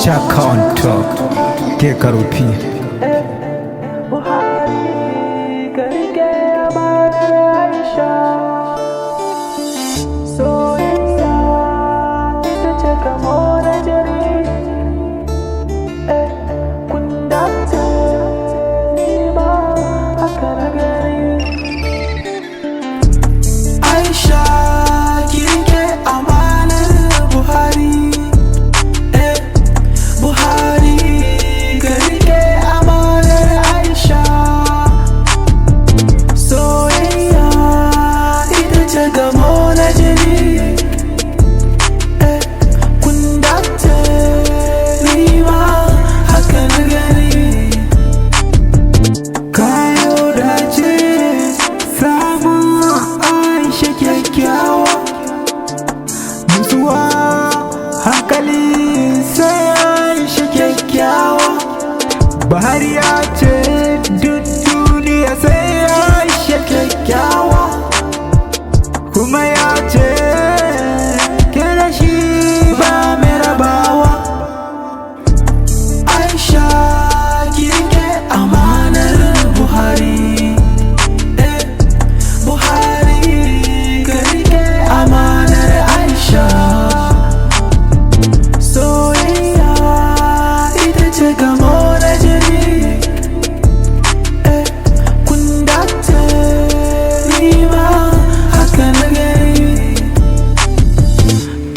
Chaka on top, ke karofi. Buhari ka rike amanar Aisha. Soyayya ita ce kamo na jini. Kun dace ni ma haka na gani. Aisha ki rike amanar Buhari. Buhari ka rike amanar Aisha. Soyayya ita ce gamo na jini. Kun dace ni ma haka na gani. Kayo dace samun Aisha kyakkyawa. Nutsuwa hankali sai Aisha kyakkyawa. Buhari ya ce duk duniya sai Aisha kyakkyawa, kuma ya ce ke da shi ba mai rabawa. Aisha ki rike amanar Buhari. Buhari ka rike amanar Aisha. Soyayya ita ce gamo na jini. Kun dace ni ma haka na gani.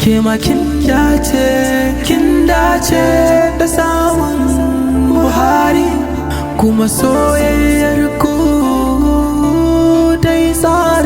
Ke ma kin dace da samun Buhari, kuma soyayyar ku ta yi tsari.